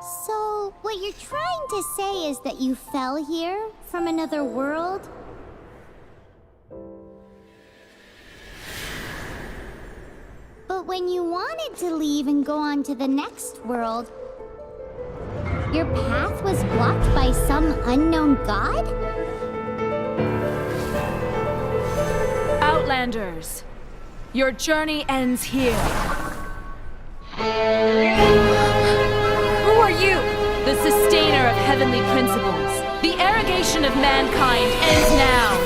So, what you're trying to say is that you fell here from another world? But when you wanted to leave and go on to the next world, your path was blocked by some unknown god? Outlanders, your journey ends here. Who are you? The sustainer of heavenly principles. The arrogation of mankind ends now.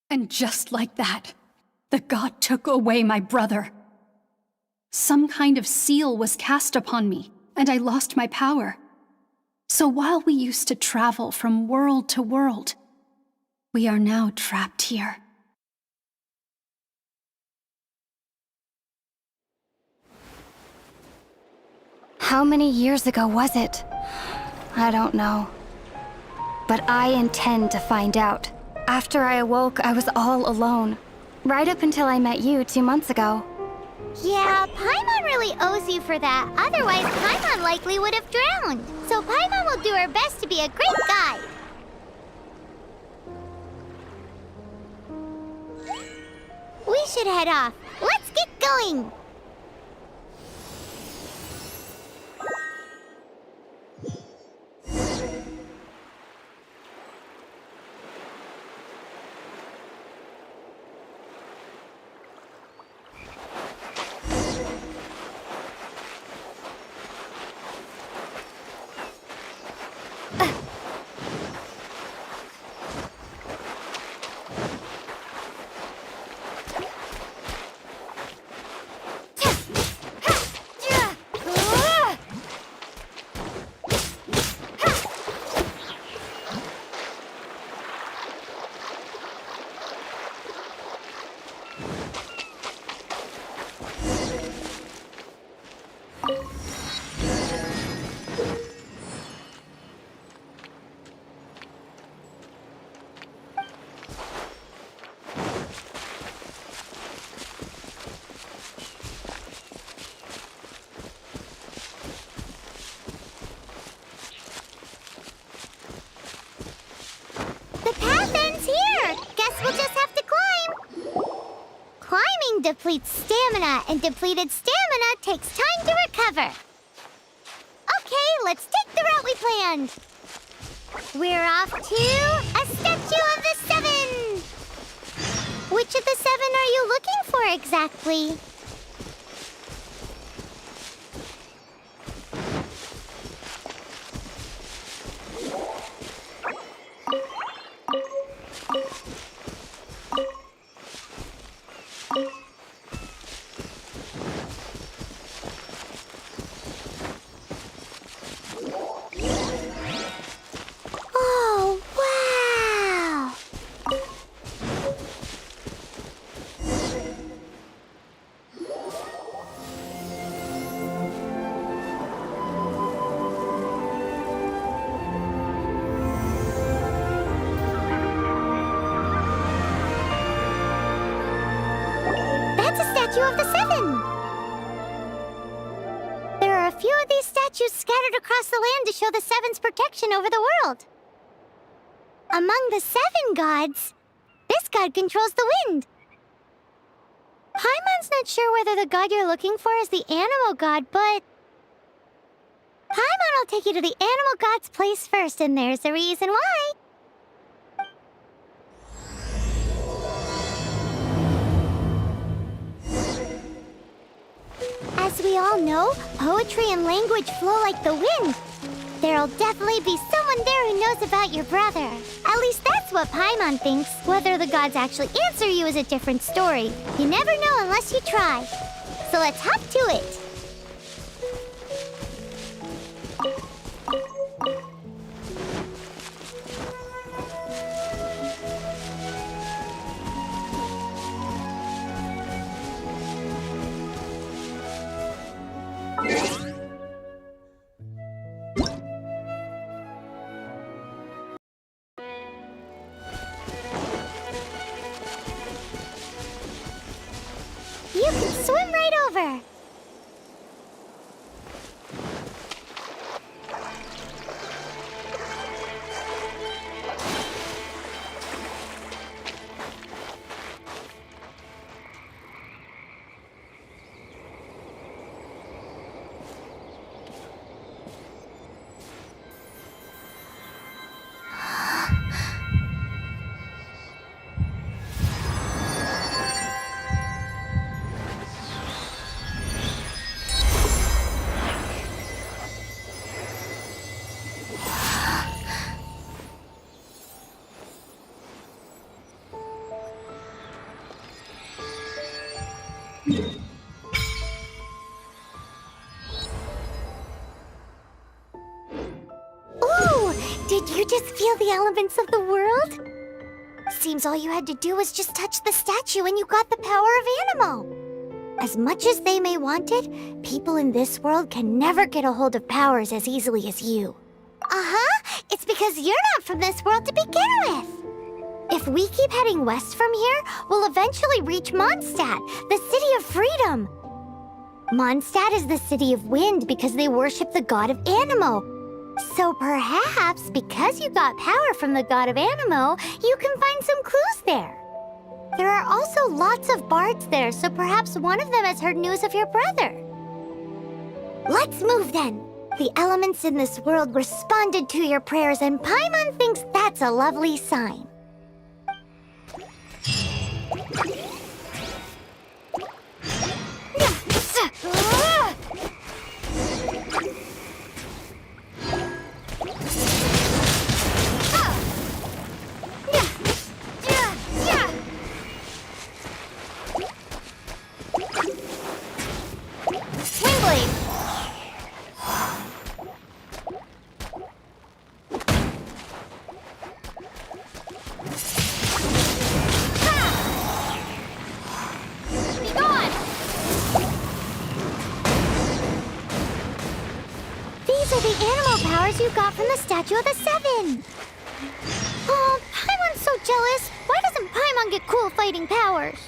And just like that, the god took away my brother. Some kind of seal was cast upon me, and I lost my power. So while we used to travel from world to world, we are now trapped here. How many years ago was it? I don't know. But I intend to find out. After I awoke, I was all alone. Right up until I met you 2 months ago. Yeah, Paimon really owes you for that. Otherwise, Paimon likely would have drowned. So Paimon will do her best to be a great guide. We should head off. Let's get going! Depletes stamina, and depleted stamina takes time to recover. Okay, let's take the route we planned. We're off to a statue of the seven. Which of the seven are you looking for exactly? of the Seven. There are a few of these statues scattered across the land to show the Seven's protection over the world. Among the 7 gods, this god controls the wind. Paimon's not sure whether the god you're looking for is the animal god, but Paimon will take you to the animal god's place first, and there's a reason why. As we all know, poetry and language flow like the wind. There'll definitely be someone there who knows about your brother. At least that's what Paimon thinks. Whether the gods actually answer you is a different story. You never know unless you try. So let's hop to it. You can swim right over. Ooh, did you just feel the elements of the world? Seems all you had to do was just touch the statue and you got the power of Anemo. As much as they may want it, people in this world can never get a hold of powers as easily as you. Uh-huh, it's because you're not from this world to begin with. If we keep heading west from here, we'll eventually reach Mondstadt, the city of freedom. Mondstadt is the city of wind because they worship the god of Anemo. So perhaps, because you got power from the god of Anemo, you can find some clues there. There are also lots of bards there, so perhaps one of them has heard news of your brother. Let's move then. The elements in this world responded to your prayers, and Paimon thinks that's a lovely sign. These are the animal powers you got from the Statue of the Seven. Oh, Paimon's so jealous. Why doesn't Paimon get cool fighting powers?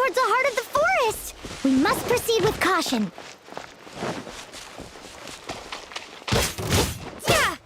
towards the heart of the forest. We must proceed with caution. Yeah!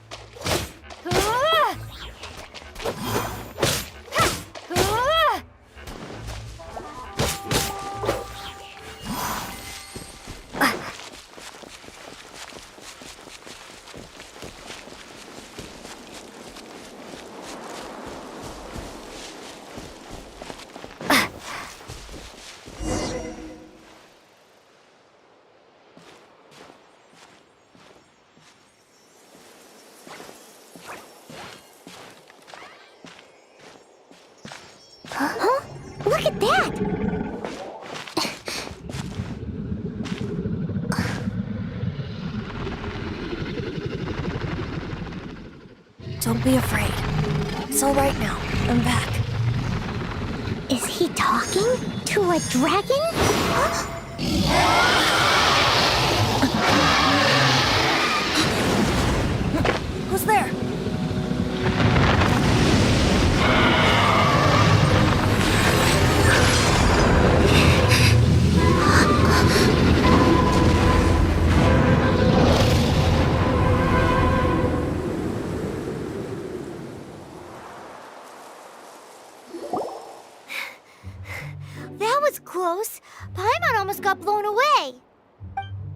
Huh? Look at that! Don't be afraid. It's all right now. I'm back. Is he talking to a dragon? Who's there? That was close. Paimon almost got blown away.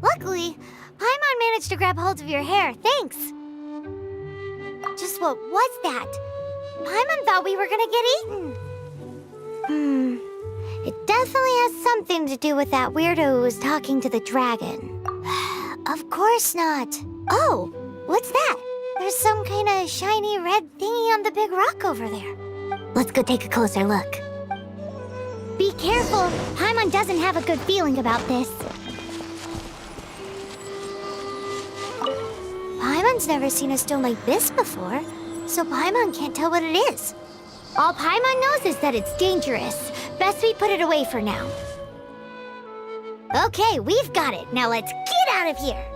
Luckily, Paimon managed to grab hold of your hair. Thanks. Just what was that? Paimon thought we were gonna get eaten. It definitely has something to do with that weirdo who was talking to the dragon. Of course not. Oh, what's that? There's some kind of shiny red thingy on the big rock over there. Let's go take a closer look. Be careful. Paimon doesn't have a good feeling about this. Paimon's never seen a stone like this before, so Paimon can't tell what it is. All Paimon knows is that it's dangerous. Best we put it away for now. Okay, we've got it. Now let's get out of here.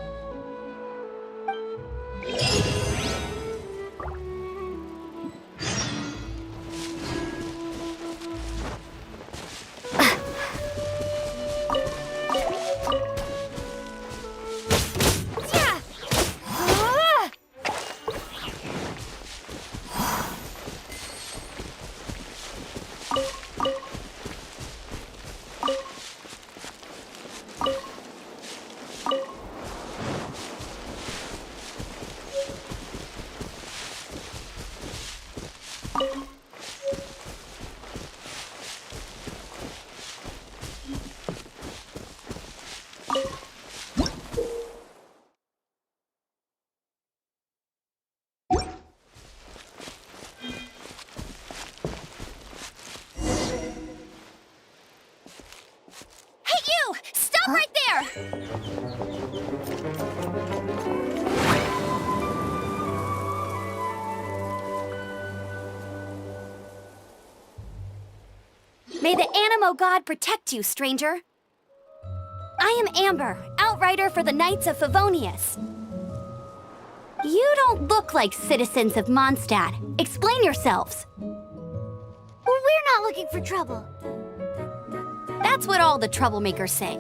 May the Animo God protect you, stranger. I am Amber, outrider for the Knights of Favonius. You don't look like citizens of Mondstadt. Explain yourselves. We're not looking for trouble. That's what all the troublemakers say.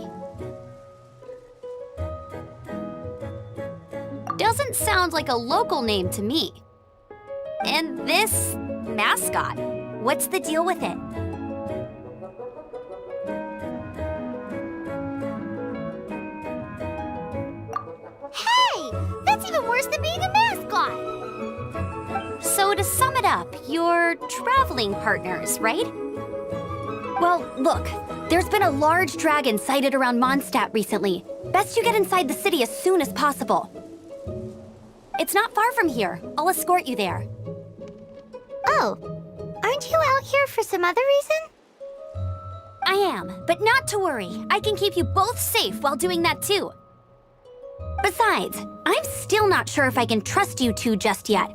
Doesn't sound like a local name to me. And this mascot, what's the deal with it? Hey! That's even worse than being a mascot! So to sum it up, you're traveling partners, right? Well, look, there's been a large dragon sighted around Mondstadt recently. Best you get inside the city as soon as possible. It's not far from here. I'll escort you there. Oh, aren't you out here for some other reason? I am, but not to worry. I can keep you both safe while doing that too. Besides, I'm still not sure if I can trust you two just yet.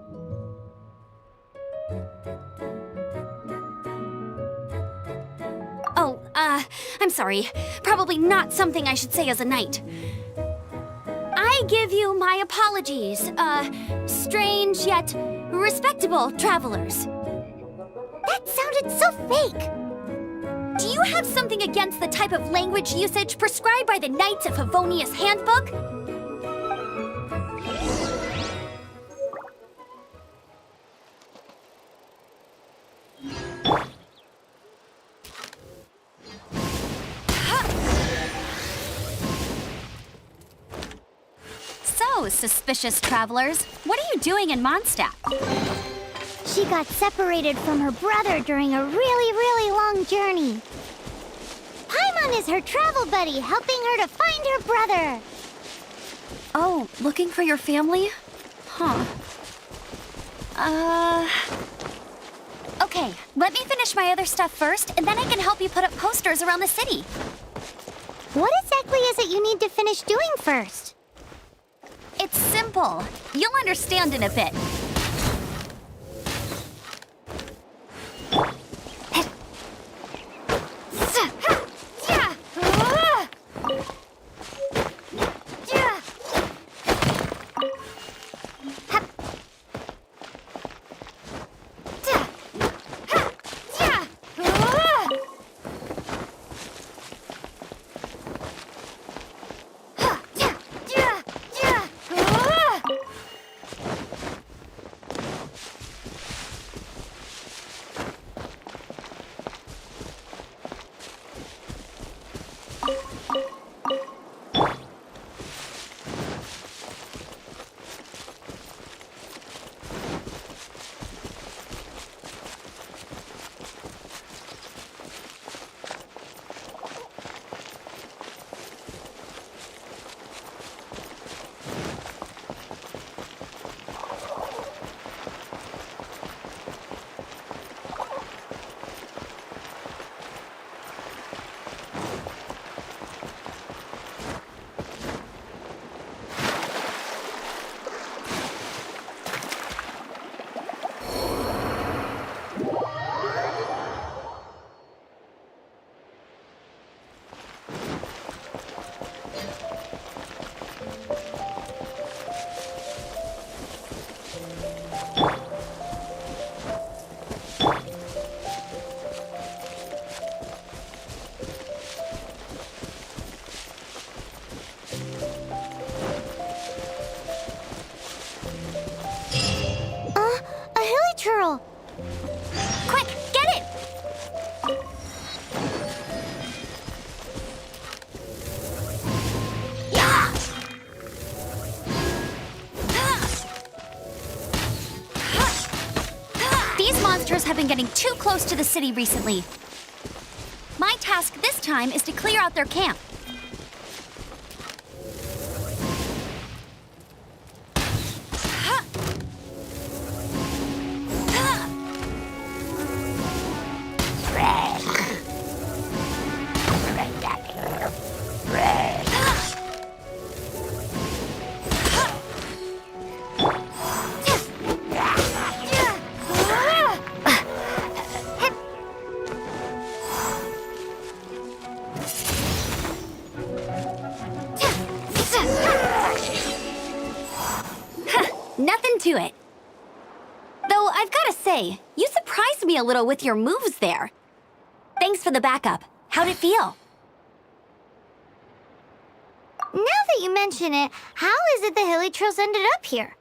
Oh, I'm sorry. Probably not something I should say as a knight. I give you my apologies, strange yet respectable travelers. That sounded so fake. Do you have something against the type of language usage prescribed by the Knights of Favonius Handbook? So, suspicious travelers, what are you doing in Mondstadt? She got separated from her brother during a really long journey. Paimon is her travel buddy, helping her to find her brother. Oh, looking for your family? Huh. Okay, let me finish my other stuff first, and then I can help you put up posters around the city. What exactly is it you need to finish doing first? It's simple. You'll understand in a bit. Quick, get it! Yeah! These monsters have been getting too close to the city recently. My task this time is to clear out their camp. Nothing to it. Though I've got to say, you surprised me a little with your moves there. Thanks for the backup. How'd it feel? Now that you mention it, how is it the Hilly Trills ended up here?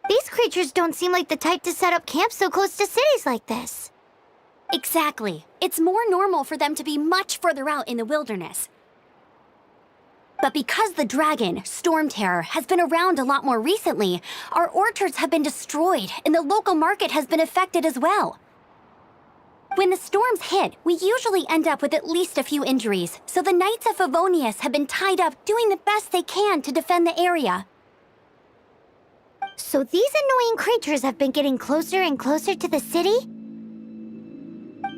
These creatures don't seem like the type to set up camp so close to cities like this. Exactly. It's more normal for them to be much further out in the wilderness. But because the dragon, Storm Terror, has been around a lot more recently, our orchards have been destroyed and the local market has been affected as well. When the storms hit, we usually end up with at least a few injuries, so the Knights of Favonius have been tied up doing the best they can to defend the area. So these annoying creatures have been getting closer and closer to the city?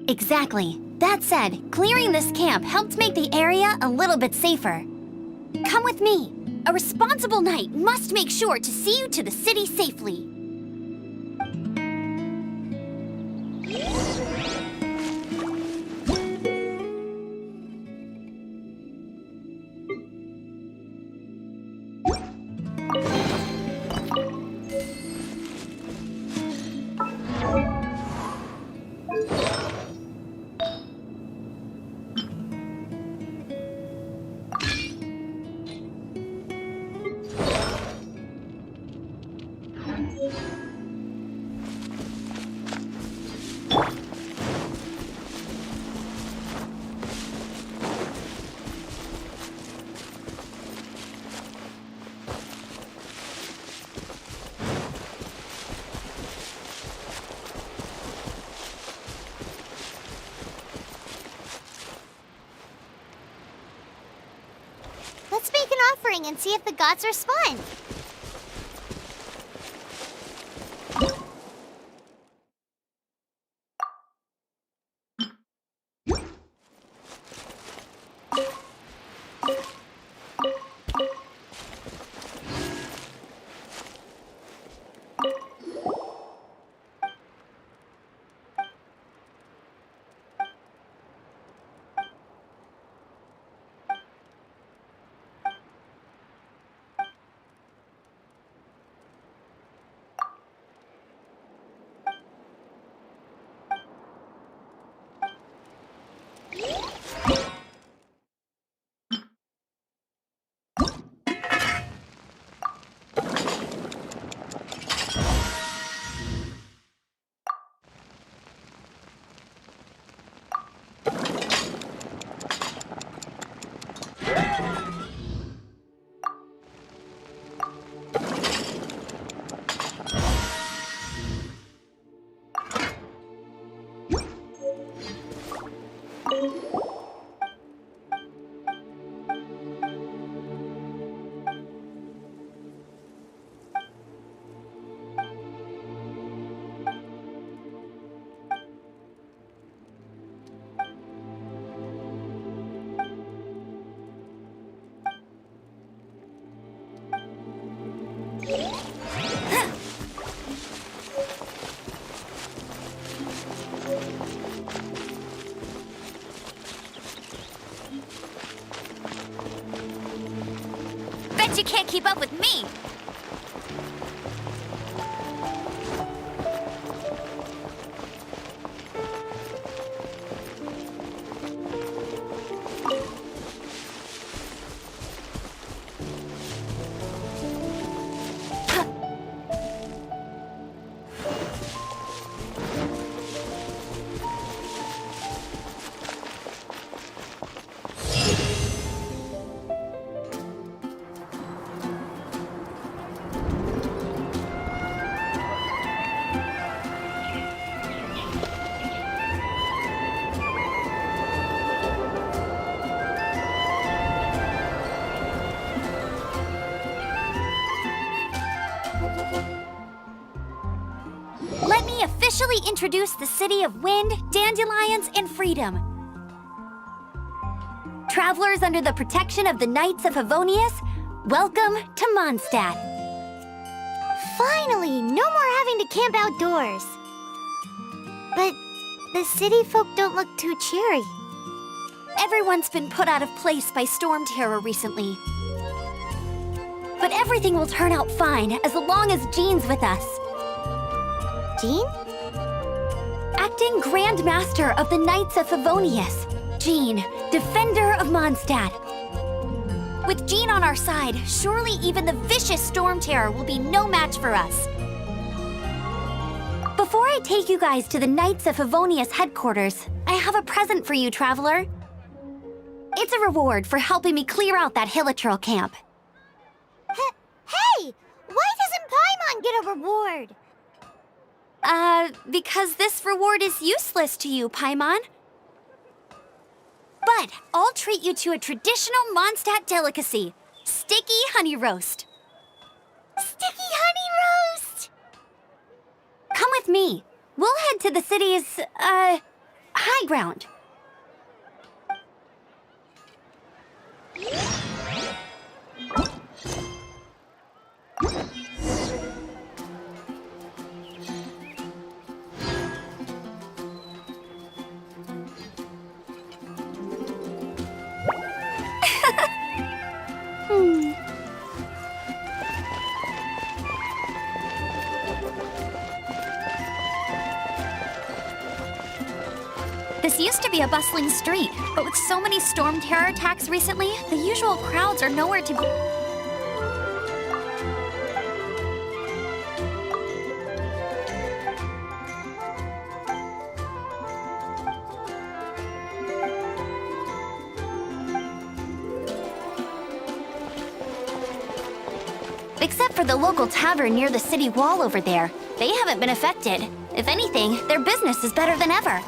Exactly. That said, clearing this camp helped make the area a little bit safer. Come with me. A responsible knight must make sure to see you to the city safely. offering and see if the gods respond. Bet you can't keep up with me! Let me officially introduce the city of wind, dandelions, and freedom. Travelers under the protection of the Knights of Favonius, welcome to Mondstadt. Finally, no more having to camp outdoors. But the city folk don't look too cheery. Everyone's been put out of place by storm terror recently. But everything will turn out fine as long as Jean's with us. Jean? Acting Grand Master of the Knights of Favonius, Jean, Defender of Mondstadt. With Jean on our side, surely even the vicious storm terror will be no match for us. Before I take you guys to the Knights of Favonius headquarters, I have a present for you, Traveler. It's a reward for helping me clear out that Hilichurl camp. Hey! Why doesn't Paimon get a reward? Because this reward is useless to you, Paimon. But I'll treat you to a traditional Mondstadt delicacy, sticky honey roast. Sticky honey roast! Come with me. We'll head to the city's, high ground. This used to be a bustling street, but with so many storm terror attacks recently, the usual crowds are nowhere to be. Except for the local tavern near the city wall over there. They haven't been affected. If anything, their business is better than ever.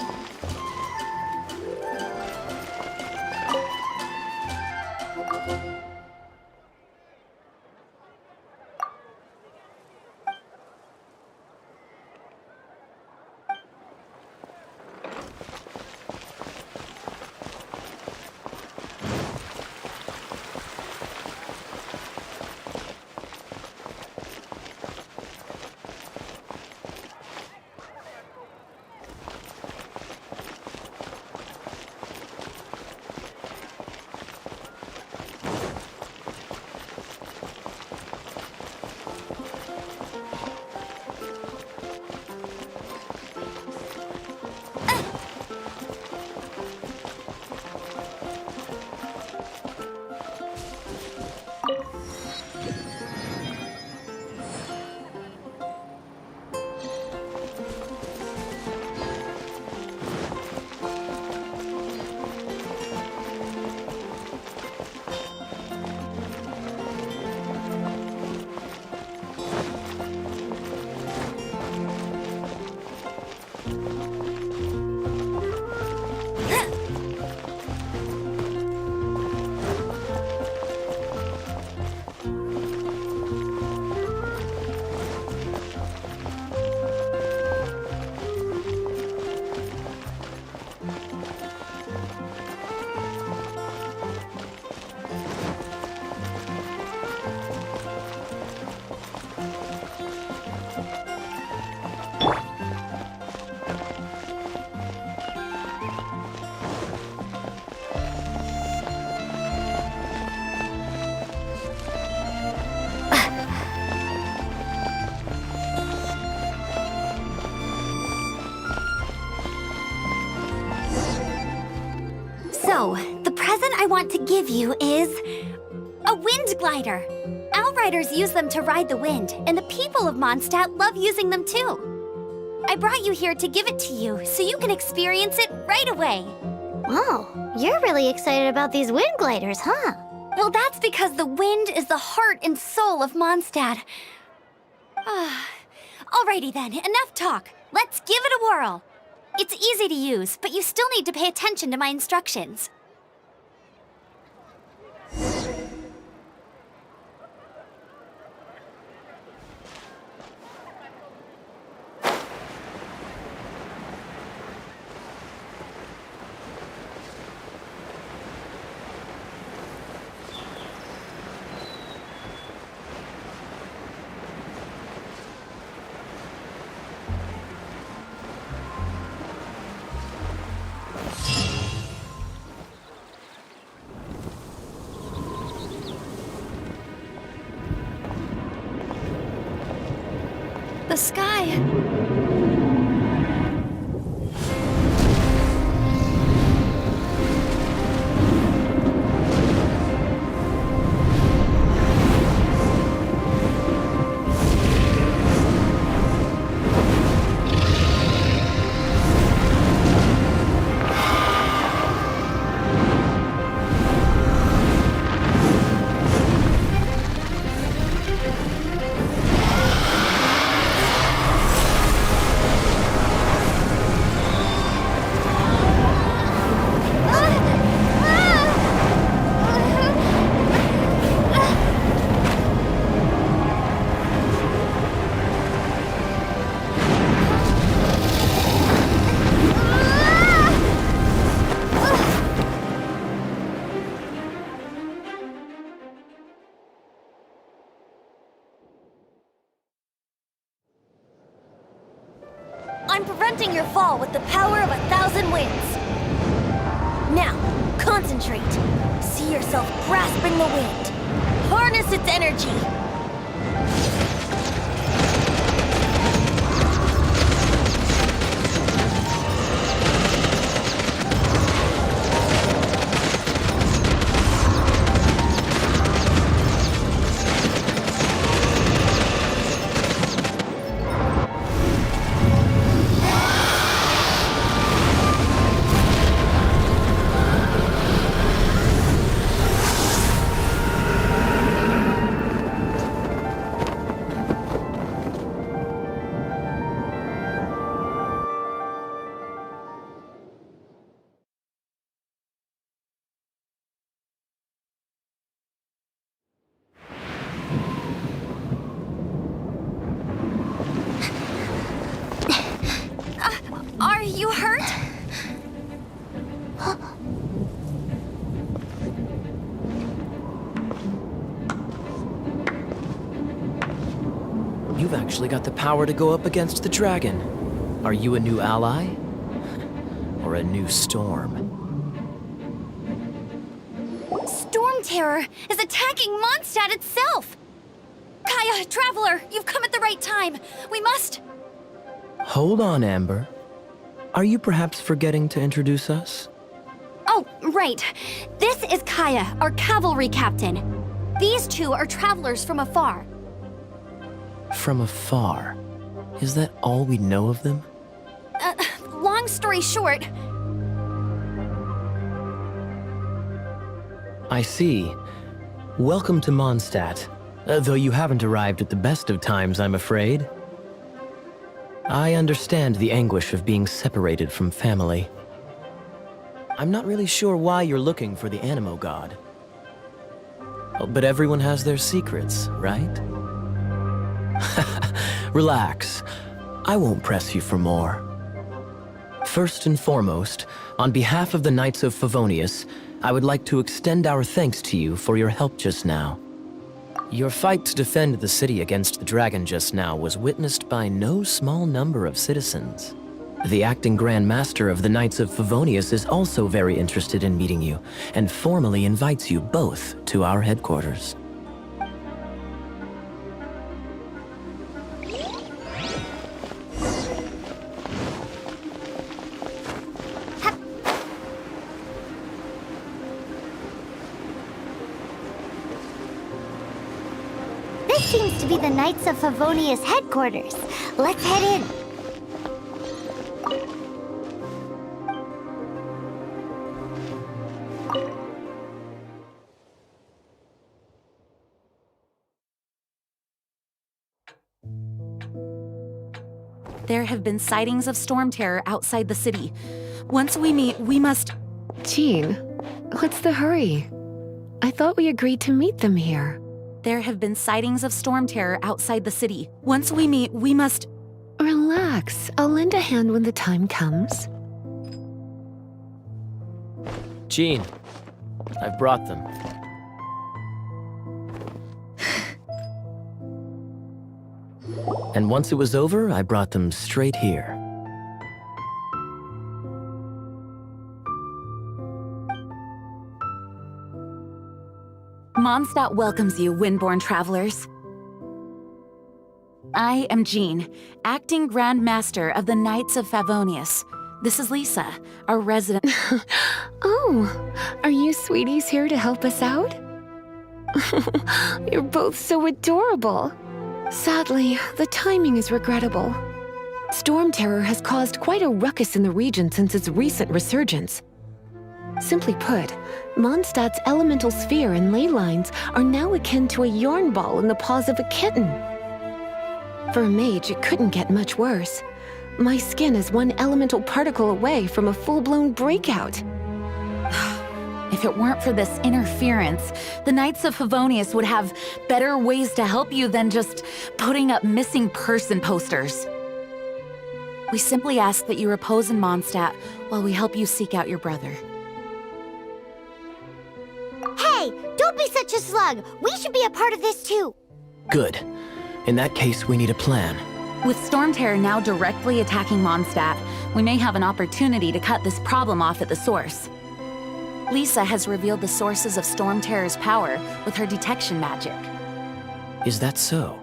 So, the present I want to give you is a wind glider. Outriders use them to ride the wind, and the people of Mondstadt love using them too. I brought you here to give it to you so you can experience it right away. Wow, you're really excited about these wind gliders, huh? Well, that's because the wind is the heart and soul of Mondstadt. Alrighty then, enough talk. Let's give it a whirl. It's easy to use, but you still need to pay attention to my instructions. The sky. I'm preventing your fall with the power of 1,000 winds. Now, concentrate. See yourself grasping the wind. Harness its energy. Are you hurt? You've actually got the power to go up against the dragon. Are you a new ally? Or a new storm? Storm Terror is attacking Mondstadt itself! Kaya, Traveler, you've come at the right time. We must... Hold on, Amber. Are you perhaps forgetting to introduce us? Oh, right. This is Kaya, our cavalry captain. These two are travelers from afar. From afar? Is that all we know of them? Long story short... I see. Welcome to Mondstadt. Though you haven't arrived at the best of times, I'm afraid. I understand the anguish of being separated from family. I'm not really sure why you're looking for the Animo God. Oh, but everyone has their secrets, right? Relax. I won't press you for more. First and foremost, on behalf of the Knights of Favonius, I would like to extend our thanks to you for your help just now. Your fight to defend the city against the dragon just now was witnessed by no small number of citizens. The acting Grand Master of the Knights of Favonius is also very interested in meeting you, and formally invites you both to our headquarters. This seems to be the Knights of Favonius headquarters. Let's head in. There have been sightings of storm terror outside the city. Once we meet, we must... Jean, what's the hurry? I thought we agreed to meet them here. There have been sightings of storm terror outside the city. Once we meet, we must... Relax. I'll lend a hand when the time comes. Jean, I've brought them. And once it was over, I brought them straight here. Mondstadt welcomes you, Windborn travelers. I am Jean, acting Grand Master of the Knights of Favonius. This is Lisa, our resident... Oh, are you sweeties here to help us out? You're both so adorable. Sadly, the timing is regrettable. Storm terror has caused quite a ruckus in the region since its recent resurgence. Simply put, Mondstadt's elemental sphere and ley lines are now akin to a yarn ball in the paws of a kitten. For a mage, it couldn't get much worse. My skin is one elemental particle away from a full-blown breakout. If it weren't for this interference, the Knights of Favonius would have better ways to help you than just putting up missing person posters. We simply ask that you repose in Mondstadt while we help you seek out your brother. Hey, don't be such a slug. We should be a part of this too. Good. In that case, we need a plan. With Storm Terror now directly attacking Mondstadt, we may have an opportunity to cut this problem off at the source. Lisa has revealed the sources of Storm Terror's power with her detection magic. Is that so?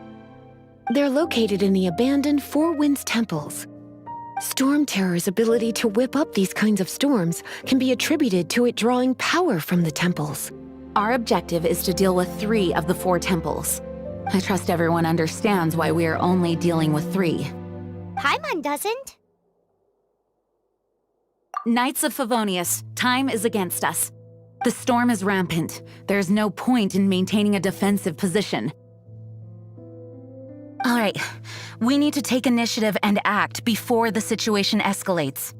They're located in the abandoned Four Winds temples. Storm Terror's ability to whip up these kinds of storms can be attributed to it drawing power from the temples. Our objective is to deal with 3 of the 4 temples. I trust everyone understands why we are only dealing with 3. Paimon doesn't. Knights of Favonius, time is against us. The storm is rampant. There's no point in maintaining a defensive position. All right, we need to take initiative and act before the situation escalates.